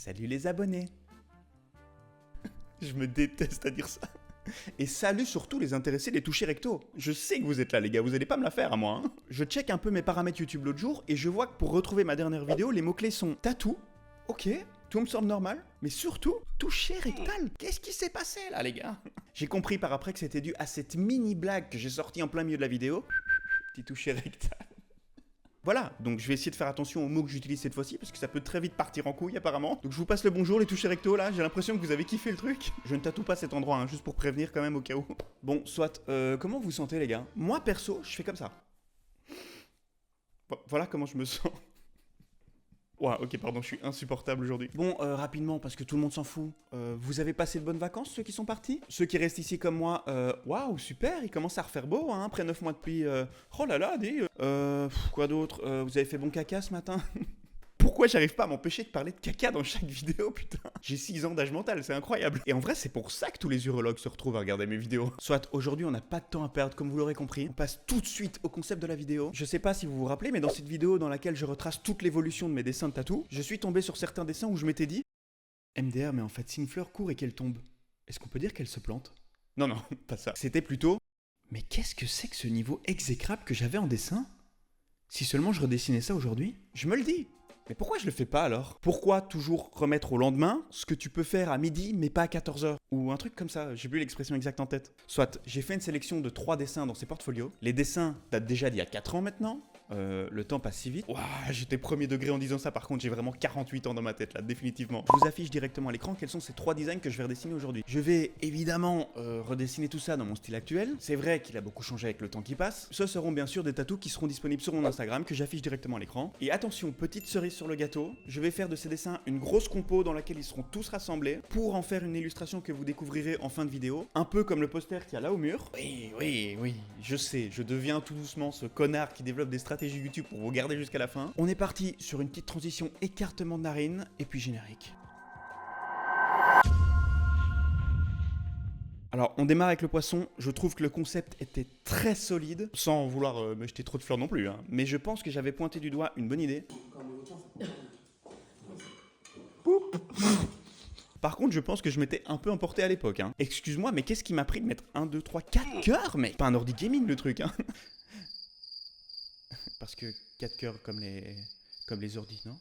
Salut les abonnés. Je me déteste à dire ça. Et salut surtout les intéressés des touchés recto. Je sais que vous êtes là les gars, vous allez pas me la faire à moi. Hein. Je check un peu mes paramètres YouTube l'autre jour et je vois que pour retrouver ma dernière vidéo, les mots-clés sont tatou, ok, tout me semble normal, mais surtout toucher rectal. Qu'est-ce qui s'est passé là les gars? J'ai compris par après que c'était dû à cette mini blague que j'ai sortie en plein milieu de la vidéo. Petit toucher rectal. Voilà, donc je vais essayer de faire attention aux mots que j'utilise cette fois-ci parce que ça peut très vite partir en couille apparemment. Donc je vous passe le bonjour les touchés recto là, j'ai l'impression que vous avez kiffé le truc. Je ne tatoue pas cet endroit, hein, juste pour prévenir quand même au cas où. Bon, soit, comment vous sentez les gars? Moi perso, je fais comme ça. Bon, voilà comment je me sens. Ouah, ok, pardon, je suis insupportable aujourd'hui. Bon, rapidement, parce que tout le monde s'en fout. Vous avez passé de bonnes vacances, ceux qui sont partis? Ceux qui restent ici comme moi, waouh, super, il commence à refaire beau, hein, après 9 mois de pluie. Oh là là, quoi d'autre? Vous avez fait bon caca ce matin? Pourquoi j'arrive pas à m'empêcher de parler de caca dans chaque vidéo, putain? J'ai 6 ans d'âge mental, c'est incroyable. Et en vrai, c'est pour ça que tous les urologues se retrouvent à regarder mes vidéos. Soit, aujourd'hui, on n'a pas de temps à perdre, comme vous l'aurez compris. On passe tout de suite au concept de la vidéo. Je sais pas si vous vous rappelez, mais dans cette vidéo dans laquelle je retrace toute l'évolution de mes dessins de tatou, je suis tombé sur certains dessins où je m'étais dit MDR, mais en fait, si une fleur court et qu'elle tombe, est-ce qu'on peut dire qu'elle se plante? Non, non, pas ça. C'était plutôt mais qu'est-ce que c'est que ce niveau exécrable que j'avais en dessin? Si seulement je redessinais ça aujourd'hui, je me le dis. Mais pourquoi je le fais pas alors? Pourquoi toujours remettre au lendemain ce que tu peux faire à midi mais pas à 14h? Ou un truc comme ça, j'ai plus l'expression exacte en tête. Soit, j'ai fait une sélection de 3 dessins dans ces portfolios. Les dessins datent déjà d'il y a 4 ans maintenant. Le temps passe si vite. Ouah, j'étais premier degré en disant ça, par contre j'ai vraiment 48 ans dans ma tête là, définitivement. Je vous affiche directement à l'écran quels sont ces 3 designs que je vais redessiner aujourd'hui. Je vais évidemment redessiner tout ça dans mon style actuel. C'est vrai qu'il a beaucoup changé avec le temps qui passe. Ce seront bien sûr des tatous qui seront disponibles sur mon Instagram que j'affiche directement à l'écran. Et attention, petite cerise sur le gâteau, je vais faire de ces dessins une grosse compo dans laquelle ils seront tous rassemblés pour en faire une illustration que vous découvrirez en fin de vidéo. Un peu comme le poster qu'il y a là au mur. Oui, je sais, je deviens tout doucement ce connard qui développe des stratégies YouTube pour vous garder jusqu'à la fin. On est parti sur une petite transition écartement de narine et puis générique. Alors, on démarre avec le poisson. Je trouve que le concept était très solide, sans vouloir me jeter trop de fleurs non plus. Hein. Mais je pense que j'avais pointé du doigt une bonne idée. Par contre, je pense que je m'étais un peu emporté à l'époque. Hein. Excuse-moi, mais qu'est-ce qui m'a pris de mettre 1, 2, 3, 4 cœurs? Mais pas un ordi gaming le truc, hein. Parce que 4 cœurs comme les ordis, non?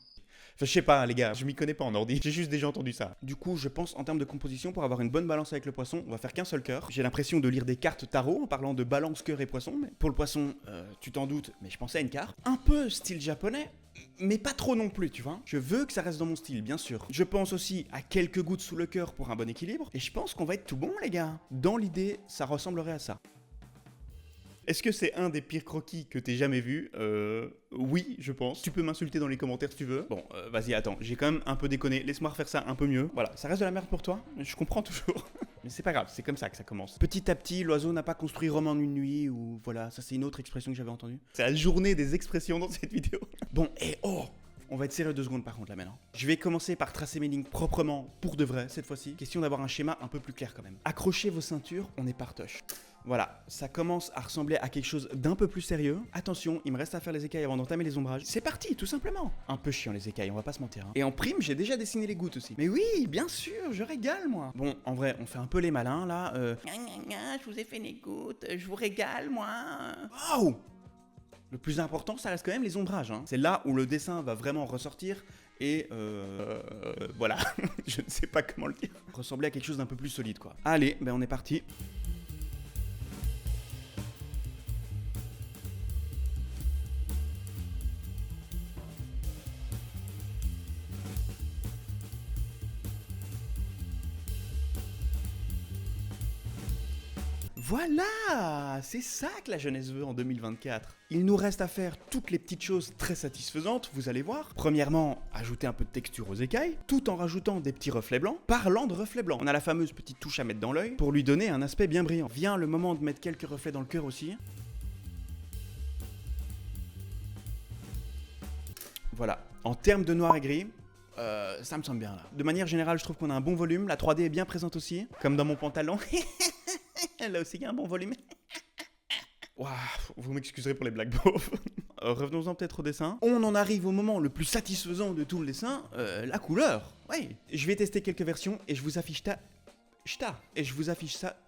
Enfin, je sais pas, les gars, je m'y connais pas en ordi, j'ai juste déjà entendu ça. Du coup, je pense en termes de composition, pour avoir une bonne balance avec le poisson, on va faire qu'un seul cœur. J'ai l'impression de lire des cartes tarot en parlant de balance, cœur et poisson. Mais pour le poisson, tu t'en doutes, mais je pensais à une carte. Un peu style japonais, mais pas trop non plus, tu vois. Je veux que ça reste dans mon style, bien sûr. Je pense aussi à quelques gouttes sous le cœur pour un bon équilibre. Et je pense qu'on va être tout bon, les gars. Dans l'idée, ça ressemblerait à ça. Est-ce que c'est un des pires croquis que t'aies jamais vu? Oui, je pense. Tu peux m'insulter dans les commentaires si tu veux. Bon, vas-y, attends, j'ai quand même un peu déconné. Laisse-moi refaire ça un peu mieux. Voilà, ça reste de la merde pour toi, je comprends toujours. Mais c'est pas grave, c'est comme ça que ça commence. Petit à petit, l'oiseau n'a pas construit Rome en une nuit, ou voilà, ça c'est une autre expression que j'avais entendue. C'est la journée des expressions dans cette vidéo. Bon, et oh! On va être sérieux 2 secondes par contre là maintenant. Je vais commencer par tracer mes lignes proprement, pour de vrai cette fois-ci. Question d'avoir un schéma un peu plus clair quand même. Accrochez vos ceintures, on est partoche. Voilà, ça commence à ressembler à quelque chose d'un peu plus sérieux. Attention, il me reste à faire les écailles avant d'entamer les ombrages. C'est parti, tout simplement. Un peu chiant les écailles, on va pas se mentir. Hein. Et en prime, j'ai déjà dessiné les gouttes aussi. Mais oui, bien sûr, je régale moi. Bon, en vrai, on fait un peu les malins là. Je vous ai fait les gouttes, je vous régale moi. Oh! Le plus important, ça reste quand même les ombrages. Hein. C'est là où le dessin va vraiment ressortir. Et voilà, je ne sais pas comment le dire. Ressembler à quelque chose d'un peu plus solide quoi. Allez, ben on est parti. Voilà, c'est ça que la jeunesse veut en 2024. Il nous reste à faire toutes les petites choses très satisfaisantes, vous allez voir. Premièrement, ajouter un peu de texture aux écailles, tout en rajoutant des petits reflets blancs. Parlant de reflets blancs, on a la fameuse petite touche à mettre dans l'œil pour lui donner un aspect bien brillant. Vient le moment de mettre quelques reflets dans le cœur aussi. Voilà, en termes de noir et gris, ça me semble bien là. De manière générale, je trouve qu'on a un bon volume, la 3D est bien présente aussi, comme dans mon pantalon. Là aussi, il y a un bon volume. Waouh, vous m'excuserez pour les blagues beaufs. revenons-en peut-être au dessin. On en arrive au moment le plus satisfaisant de tout le dessin, la couleur. Ouais. Je vais tester quelques versions et je vous affiche ça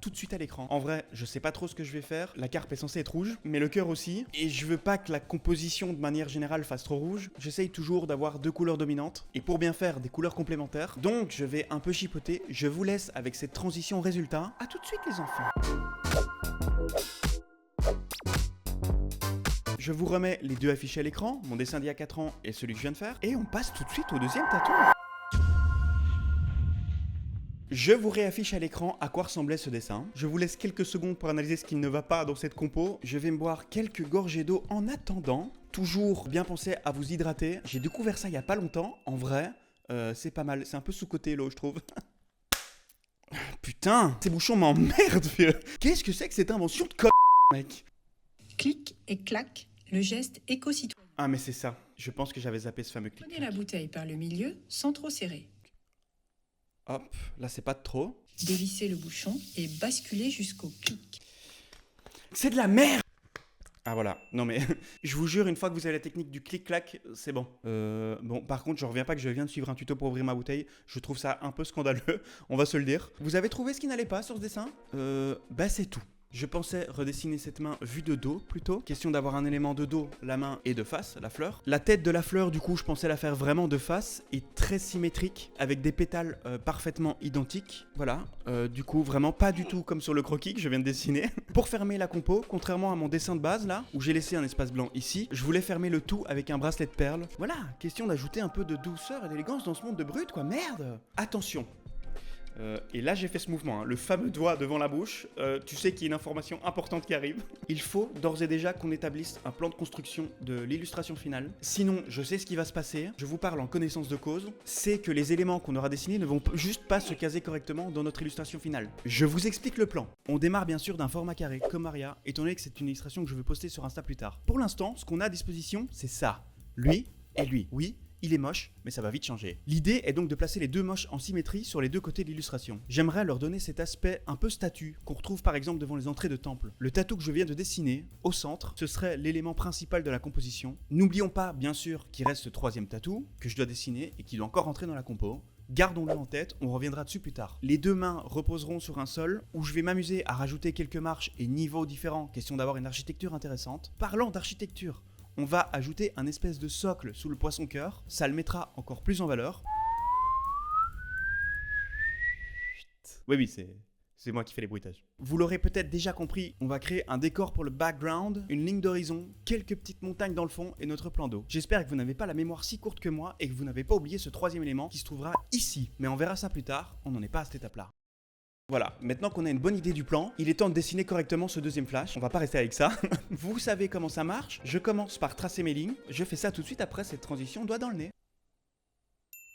tout de suite à l'écran. En vrai, je sais pas trop ce que je vais faire. La carpe est censée être rouge, mais le cœur aussi. Et je veux pas que la composition de manière générale fasse trop rouge. J'essaye toujours d'avoir 2 couleurs dominantes. Et pour bien faire des couleurs complémentaires. Donc je vais un peu chipoter. Je vous laisse avec cette transition résultat. À tout de suite les enfants. Je vous remets les 2 affichés à l'écran, mon dessin d'il y a 4 ans et celui que je viens de faire. Et on passe tout de suite au deuxième tatou. Je vous réaffiche à l'écran à quoi ressemblait ce dessin. Je vous laisse quelques secondes pour analyser ce qui ne va pas dans cette compo. Je vais me boire quelques gorgées d'eau en attendant. Toujours bien penser à vous hydrater. J'ai découvert ça il y a pas longtemps. En vrai, c'est pas mal. C'est un peu sous-coté l'eau, je trouve. Putain, ces bouchons m'emmerdent, vieux. Qu'est-ce que c'est que cette invention de mec? Clic et clac, le geste éco-citoyen. Ah mais c'est ça. Je pense que j'avais zappé ce fameux clic. Prenez la bouteille par le milieu sans trop serrer. Hop, là c'est pas de trop. Dévissez le bouchon et basculez jusqu'au clic. C'est de la merde. Ah voilà, non mais je vous jure, une fois que vous avez la technique du clic-clac, c'est bon. Bon, par contre, je reviens pas que je viens de suivre un tuto pour ouvrir ma bouteille. Je trouve ça un peu scandaleux, on va se le dire. Vous avez trouvé ce qui n'allait pas sur ce dessin? Bah c'est tout. Je pensais redessiner cette main vue de dos plutôt. Question d'avoir un élément de dos, la main et de face, la fleur. La tête de la fleur, du coup, je pensais la faire vraiment de face et très symétrique avec des pétales parfaitement identiques. Voilà, du coup, vraiment pas du tout comme sur le croquis que je viens de dessiner. Pour fermer la compo, contrairement à mon dessin de base là, où j'ai laissé un espace blanc ici, je voulais fermer le tout avec un bracelet de perles. Voilà, question d'ajouter un peu de douceur et d'élégance dans ce monde de brut, quoi, merde. Attention. Et là j'ai fait ce mouvement, hein, le fameux doigt devant la bouche, tu sais qu'il y a une information importante qui arrive. Il faut d'ores et déjà qu'on établisse un plan de construction de l'illustration finale. Sinon, je sais ce qui va se passer, je vous parle en connaissance de cause, c'est que les éléments qu'on aura dessinés ne vont juste pas se caser correctement dans notre illustration finale. Je vous explique le plan. On démarre bien sûr d'un format carré, comme Maria, étant donné que c'est une illustration que je veux poster sur Insta plus tard. Pour l'instant, ce qu'on a à disposition, c'est ça. Lui et lui. Oui, il est moche, mais ça va vite changer. L'idée est donc de placer les 2 moches en symétrie sur les 2 côtés de l'illustration. J'aimerais leur donner cet aspect un peu statue qu'on retrouve par exemple devant les entrées de temple. Le tatou que je viens de dessiner, au centre, ce serait l'élément principal de la composition. N'oublions pas, bien sûr, qu'il reste ce 3e tatou que je dois dessiner et qui doit encore rentrer dans la compo. Gardons-le en tête, on reviendra dessus plus tard. Les 2 mains reposeront sur un sol où je vais m'amuser à rajouter quelques marches et niveaux différents, question d'avoir une architecture intéressante. Parlant d'architecture, on va ajouter un espèce de socle sous le poisson-cœur, ça le mettra encore plus en valeur. Oui, c'est moi qui fais les bruitages. Vous l'aurez peut-être déjà compris, on va créer un décor pour le background, une ligne d'horizon, quelques petites montagnes dans le fond et notre plan d'eau. J'espère que vous n'avez pas la mémoire si courte que moi et que vous n'avez pas oublié ce 3e élément qui se trouvera ici. Mais on verra ça plus tard, on n'en est pas à cette étape-là. Voilà, maintenant qu'on a une bonne idée du plan, il est temps de dessiner correctement ce 2e flash. On va pas rester avec ça. Vous savez comment ça marche. Je commence par tracer mes lignes. Je fais ça tout de suite après cette transition doigt dans le nez.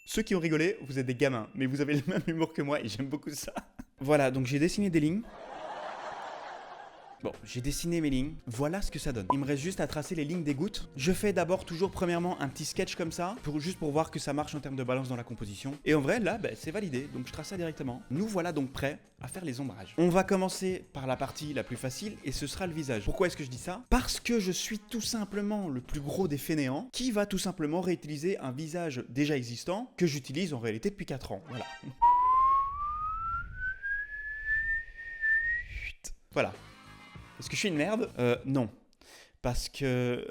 Ceux qui ont rigolé, vous êtes des gamins, mais vous avez le même humour que moi et j'aime beaucoup ça. Voilà, donc j'ai dessiné des lignes. Bon, j'ai dessiné mes lignes, voilà ce que ça donne. Il me reste juste à tracer les lignes des gouttes. Je fais d'abord toujours premièrement un petit sketch comme ça, juste pour voir que ça marche en termes de balance dans la composition. Et en vrai, là, c'est validé, donc je trace ça directement. Nous voilà donc prêts à faire les ombrages. On va commencer par la partie la plus facile et ce sera le visage. Pourquoi est-ce que je dis ça? Parce que je suis tout simplement le plus gros des fainéants qui va tout simplement réutiliser un visage déjà existant que j'utilise en réalité depuis 4 ans. Voilà. Voilà. Est-ce que je suis une merde? Non. Parce que...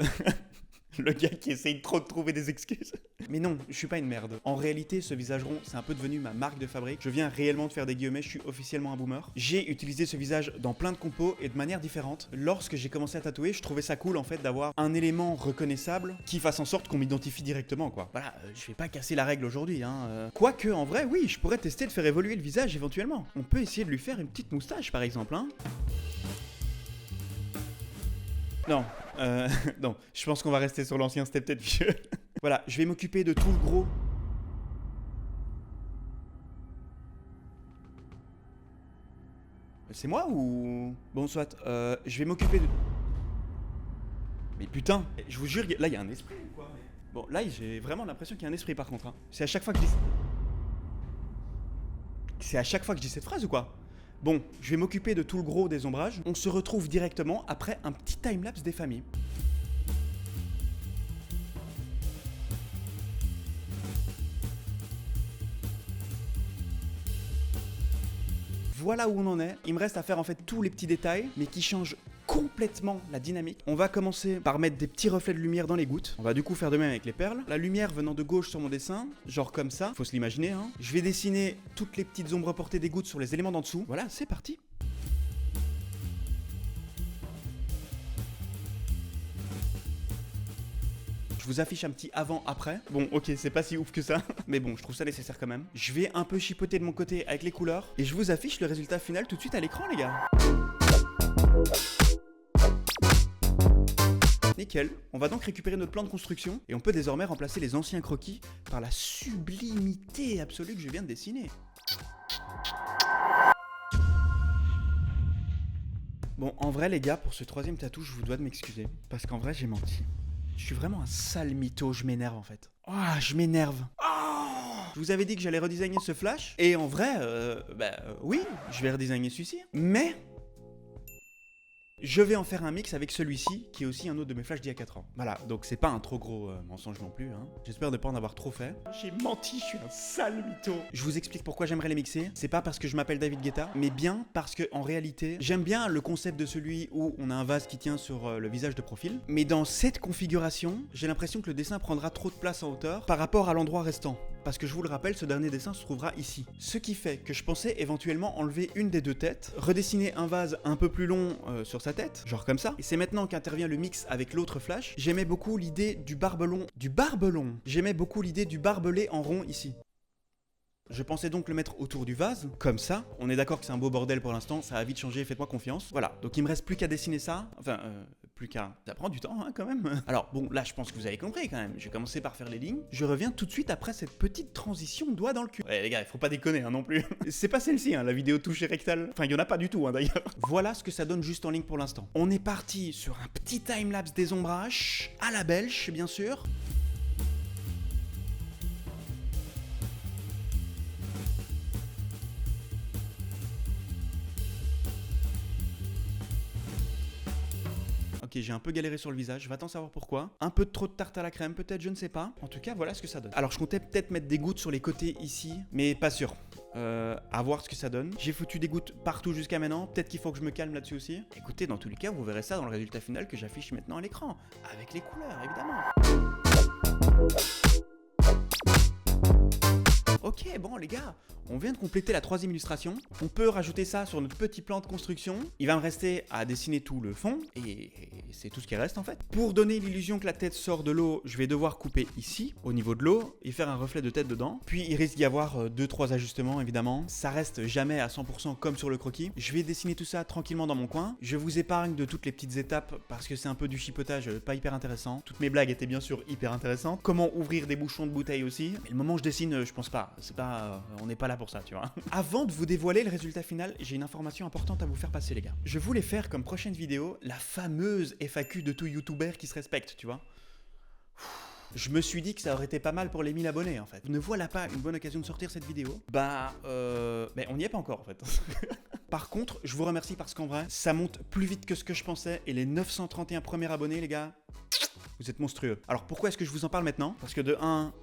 le gars qui essaye trop de trouver des excuses. Mais non, je suis pas une merde. En réalité, ce visage rond, c'est un peu devenu ma marque de fabrique. Je viens réellement de faire des guillemets, je suis officiellement un boomer. J'ai utilisé ce visage dans plein de compos et de manière différente. Lorsque j'ai commencé à tatouer, je trouvais ça cool en fait d'avoir un élément reconnaissable qui fasse en sorte qu'on m'identifie directement quoi. Voilà, je vais pas casser la règle aujourd'hui hein. Quoique, en vrai, oui, je pourrais tester de faire évoluer le visage éventuellement. On peut essayer de lui faire une petite moustache par exemple hein. Non, non, je pense qu'on va rester sur l'ancien, c'était peut-être vieux. Voilà, je vais m'occuper de tout le gros. C'est moi ou... Bon, soit, je vais m'occuper de... Mais putain, je vous jure, là, il y a un esprit ou quoi mais... Bon, là, j'ai vraiment l'impression qu'il y a un esprit par contre. Hein. C'est à chaque fois que je dis... C'est à chaque fois que je dis cette phrase ou quoi? Bon, je vais m'occuper de tout le gros des ombrages. On se retrouve directement après un petit timelapse des familles. Voilà où on en est. Il me reste à faire en fait tous les petits détails, mais qui changent complètement la dynamique. On va commencer par mettre des petits reflets de lumière dans les gouttes. On va du coup faire de même avec les perles. La lumière venant de gauche sur mon dessin, genre comme ça, faut se l'imaginer, hein. Je vais dessiner toutes les petites ombres portées des gouttes sur les éléments d'en dessous. Voilà, c'est parti. Je vous affiche un petit avant-après. Bon, ok, c'est pas si ouf que ça, mais bon, je trouve ça nécessaire quand même. Je vais un peu chipoter de mon côté avec les couleurs, et je vous affiche le résultat final tout de suite à l'écran, les gars. Nickel. On va donc récupérer notre plan de construction, et on peut désormais remplacer les anciens croquis par la sublimité absolue que je viens de dessiner. Bon, en vrai, les gars, pour ce troisième tatou, je vous dois de m'excuser, parce qu'en vrai, j'ai menti. Je suis vraiment un sale mytho, je m'énerve en fait. Oh, je m'énerve. Oh, je vous avais dit que j'allais redesigner ce flash. Et en vrai, oui, je vais redesigner celui-ci. Mais je vais en faire un mix avec celui-ci, qui est aussi un autre de mes flashs d'il y a 4 ans. Voilà, donc c'est pas un trop gros mensonge non plus, hein. J'espère ne pas en avoir trop fait. J'ai menti, je suis un sale mytho. Je vous explique pourquoi j'aimerais les mixer. C'est pas parce que je m'appelle David Guetta, mais bien parce que en réalité, j'aime bien le concept de celui où on a un vase qui tient sur le visage de profil. Mais dans cette configuration, j'ai l'impression que le dessin prendra trop de place en hauteur par rapport à l'endroit restant. Parce que je vous le rappelle, ce dernier dessin se trouvera ici. Ce qui fait que je pensais éventuellement enlever une des deux têtes, redessiner un vase un peu plus long sur sa tête, genre comme ça. Et c'est maintenant qu'intervient le mix avec l'autre flash. J'aimais beaucoup l'idée du barbelon. J'aimais beaucoup l'idée du barbelé en rond ici. Je pensais donc le mettre autour du vase, comme ça. On est d'accord que c'est un beau bordel pour l'instant, ça va vite changer, faites-moi confiance. Voilà, donc il me reste plus qu'à dessiner ça. Enfin, plus qu'à... Ça prend du temps, hein, quand même. Alors, bon, là, je pense que vous avez compris, quand même. Je vais commencer par faire les lignes. Je reviens tout de suite après cette petite transition doigt dans le cul. Ouais, les gars, il faut pas déconner, hein, non plus. C'est pas celle-ci, hein, la vidéo touche rectale. Enfin, il y en a pas du tout, hein, d'ailleurs. Voilà ce que ça donne juste en ligne pour l'instant. On est parti sur un petit timelapse des ombrages, à la belge, bien sûr. Ok, j'ai un peu galéré sur le visage, va t'en savoir pourquoi. Un peu de trop de tarte à la crème peut-être, je ne sais pas. En tout cas, voilà ce que ça donne. Alors je comptais peut-être mettre des gouttes sur les côtés ici, mais pas sûr. À voir ce que ça donne. J'ai foutu des gouttes partout jusqu'à maintenant, peut-être qu'il faut que je me calme là-dessus aussi. Écoutez, dans tous les cas, vous verrez ça dans le résultat final que j'affiche maintenant à l'écran. Avec les couleurs, évidemment. Ok, bon les gars, on vient de compléter la troisième illustration. On peut rajouter ça sur notre petit plan de construction. Il va me rester à dessiner tout le fond, et c'est tout ce qui reste en fait. Pour donner l'illusion que la tête sort de l'eau, je vais devoir couper ici, au niveau de l'eau, et faire un reflet de tête dedans. Puis il risque d'y avoir 2-3 ajustements évidemment. Ça reste jamais à 100% comme sur le croquis. Je vais dessiner tout ça tranquillement dans mon coin. Je vous épargne de toutes les petites étapes parce que c'est un peu du chipotage pas hyper intéressant. Toutes mes blagues étaient bien sûr hyper intéressantes. Comment ouvrir des bouchons de bouteille aussi. Mais le moment où je dessine, je pense pas. C'est pas, on n'est pas là pour ça, tu vois. Avant de vous dévoiler le résultat final, j'ai une information importante à vous faire passer, les gars. Je voulais faire comme prochaine vidéo la fameuse FAQ de tout YouTuber qui se respecte, tu vois. Je me suis dit que ça aurait été pas mal pour les 1000 abonnés, en fait. Ne voilà pas une bonne occasion de sortir cette vidéo? Mais on n'y est pas encore, en fait. Par contre, je vous remercie parce qu'en vrai, ça monte plus vite que ce que je pensais. Et les 931 premiers abonnés, les gars... Vous êtes monstrueux. Alors pourquoi est-ce que je vous en parle maintenant? Parce que de 1,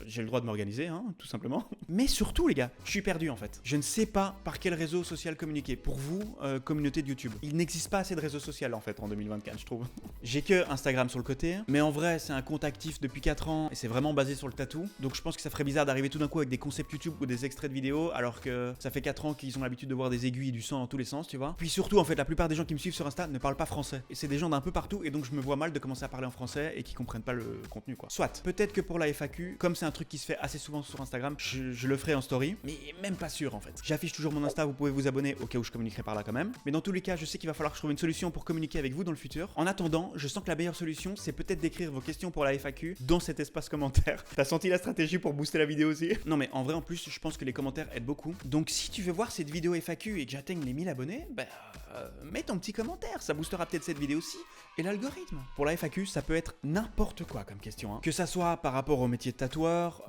j'ai le droit de m'organiser, hein, tout simplement. Mais surtout les gars, je suis perdu en fait. Je ne sais pas par quel réseau social communiquer. Pour vous, communauté de YouTube. Il n'existe pas assez de réseaux sociaux en fait en 2024, je trouve. J'ai que Instagram sur le côté, mais en vrai c'est un compte actif depuis 4 ans et c'est vraiment basé sur le tatou. Donc je pense que ça ferait bizarre d'arriver tout d'un coup avec des concepts YouTube ou des extraits de vidéos alors que ça fait 4 ans qu'ils ont l'habitude de voir des aiguilles et du sang dans tous les sens, tu vois. Puis surtout en fait, la plupart des gens qui me suivent sur Insta ne parlent pas français. Et c'est des gens d'un peu partout et donc je me vois mal de commencer à parler en français et qui comprennent pas le contenu quoi. Soit, peut-être que pour la FAQ, comme c'est un truc qui se fait assez souvent sur Instagram, je le ferai en story, mais même pas sûr en fait. J'affiche toujours mon Insta, vous pouvez vous abonner au cas où je communiquerai par là quand même. Mais dans tous les cas, je sais qu'il va falloir que je trouve une solution pour communiquer avec vous dans le futur. En attendant, je sens que la meilleure solution, c'est peut-être d'écrire vos questions pour la FAQ dans cet espace commentaire. T'as senti la stratégie pour booster la vidéo aussi? Non mais en vrai en plus, je pense que les commentaires aident beaucoup. Donc si tu veux voir cette vidéo FAQ et que j'atteigne les 1000 abonnés, bah... mets ton petit commentaire, ça boostera peut-être cette vidéo aussi et l'algorithme. Pour la FAQ, ça peut être n'importe quoi comme question, hein. Que ça soit par rapport au métier de tatoueur,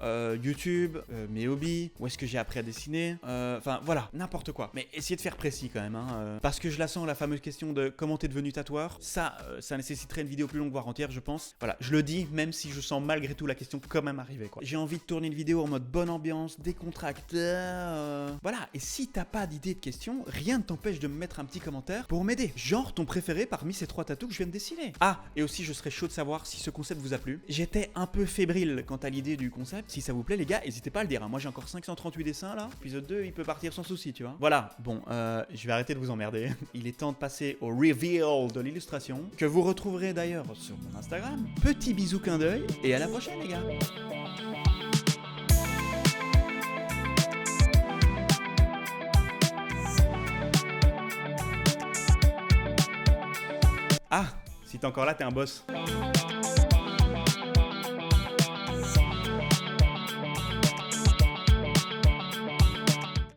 YouTube, mes hobbies, où est-ce que j'ai appris à dessiner, enfin voilà, n'importe quoi. Mais essayez de faire précis quand même, hein, parce que je la sens, la fameuse question de comment t'es devenu tatoueur, ça nécessiterait une vidéo plus longue, voire entière, je pense. Voilà, je le dis, même si je sens malgré tout la question quand même arriver, quoi. J'ai envie de tourner une vidéo en mode bonne ambiance, décontracté, voilà. Et si t'as pas d'idée de question, rien ne t'empêche de me mettre un petit commentaire pour m'aider. Genre ton préféré parmi ces 3 tatous que je viens de dessiner. Ah, et aussi je serais chaud de savoir si ce concept vous a plu. J'étais un peu fébrile quant à l'idée du concept. Si ça vous plaît les gars, n'hésitez pas à le dire, hein. Moi j'ai encore 538 dessins là. Épisode 2, il peut partir sans souci, tu vois. Voilà, bon, je vais arrêter de vous emmerder. Il est temps de passer au reveal de l'illustration, que vous retrouverez d'ailleurs sur mon Instagram. Petit bisou clin d'œil, et à la prochaine les gars. Ah, si t'es encore là, t'es un boss.